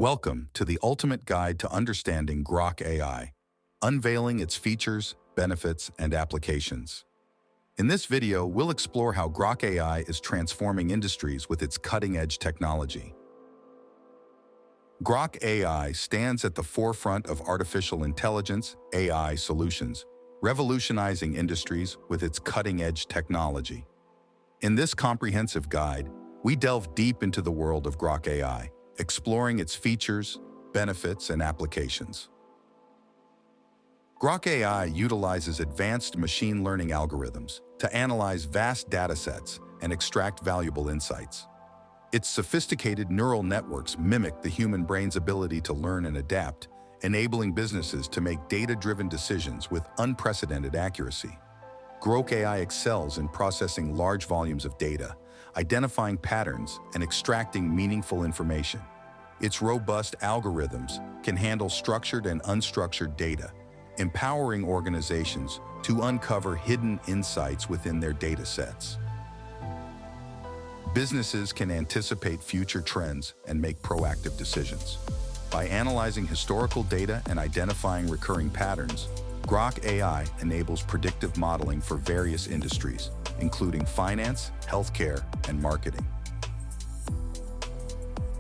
Welcome to the ultimate guide to understanding Grok AI, unveiling its features, benefits, and applications. In this video, we'll explore how Grok AI is transforming industries with its cutting-edge technology. Grok AI stands at the forefront of artificial intelligence (AI) solutions, revolutionizing industries with its cutting-edge technology. In this comprehensive guide, we delve deep into the world of Grok AI, exploring its features, benefits, and applications. Grok AI utilizes advanced machine learning algorithms to analyze vast datasets and extract valuable insights. Its sophisticated neural networks mimic the human brain's ability to learn and adapt, enabling businesses to make data-driven decisions with unprecedented accuracy. Grok AI excels in processing large volumes of data, identifying patterns, and extracting meaningful information. Its robust algorithms can handle structured and unstructured data, empowering organizations to uncover hidden insights within their data sets. Businesses can anticipate future trends and make proactive decisions. By analyzing historical data and identifying recurring patterns, Grok AI enables predictive modeling for various industries, including finance, healthcare, and marketing.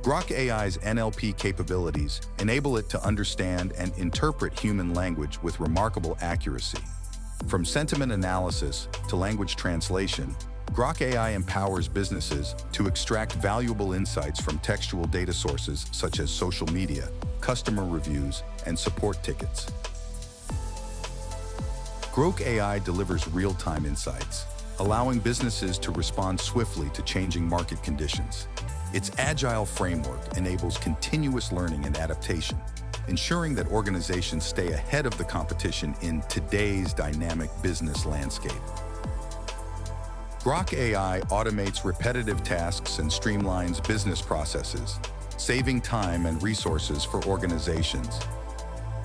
Grok AI's NLP capabilities enable it to understand and interpret human language with remarkable accuracy. From sentiment analysis to language translation, Grok AI empowers businesses to extract valuable insights from textual data sources such as social media, customer reviews, and support tickets. Grok AI delivers real-time insights, allowing businesses to respond swiftly to changing market conditions. Its agile framework enables continuous learning and adaptation, ensuring that organizations stay ahead of the competition in today's dynamic business landscape. Grok AI automates repetitive tasks and streamlines business processes, saving time and resources for organizations.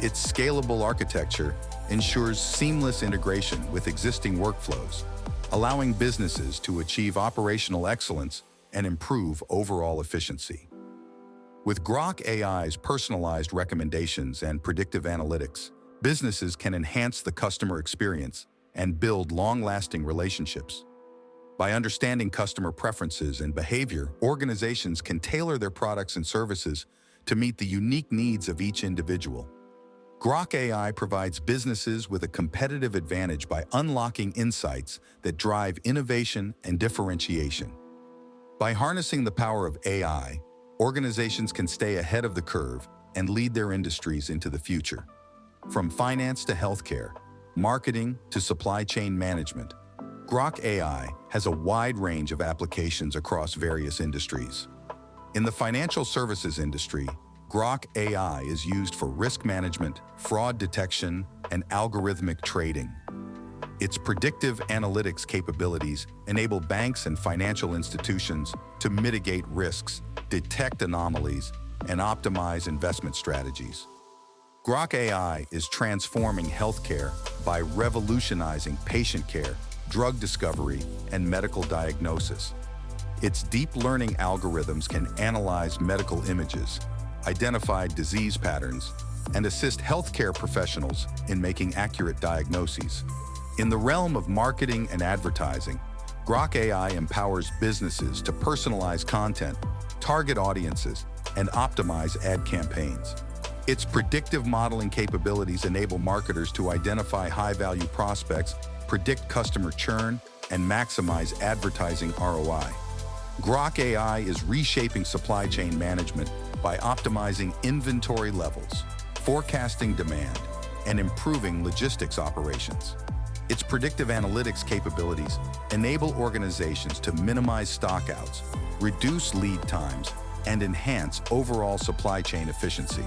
Its scalable architecture ensures seamless integration with existing workflows, allowing businesses to achieve operational excellence and improve overall efficiency. With Grok AI's personalized recommendations and predictive analytics, businesses can enhance the customer experience and build long-lasting relationships. By understanding customer preferences and behavior, organizations can tailor their products and services to meet the unique needs of each individual. Grok AI provides businesses with a competitive advantage by unlocking insights that drive innovation and differentiation. By harnessing the power of AI, organizations can stay ahead of the curve and lead their industries into the future. From finance to healthcare, marketing to supply chain management, Grok AI has a wide range of applications across various industries. In the financial services industry, Grok AI is used for risk management, fraud detection, and algorithmic trading. Its predictive analytics capabilities enable banks and financial institutions to mitigate risks, detect anomalies, and optimize investment strategies. Grok AI is transforming healthcare by revolutionizing patient care, drug discovery, and medical diagnosis. Its deep learning algorithms can analyze medical images, identify disease patterns, and assist healthcare professionals in making accurate diagnoses. In the realm of marketing and advertising, Grok AI empowers businesses to personalize content, target audiences, and optimize ad campaigns. Its predictive modeling capabilities enable marketers to identify high-value prospects, predict customer churn, and maximize advertising ROI. Grok AI is reshaping supply chain management by optimizing inventory levels, forecasting demand, and improving logistics operations. Its predictive analytics capabilities enable organizations to minimize stockouts, reduce lead times, and enhance overall supply chain efficiency.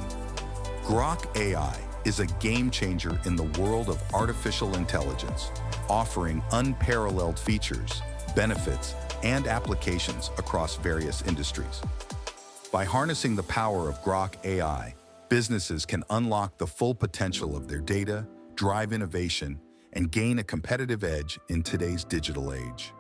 Grok AI is a game changer in the world of artificial intelligence, offering unparalleled features, benefits, and applications across various industries. By harnessing the power of Grok AI, businesses can unlock the full potential of their data, drive innovation, and gain a competitive edge in today's digital age.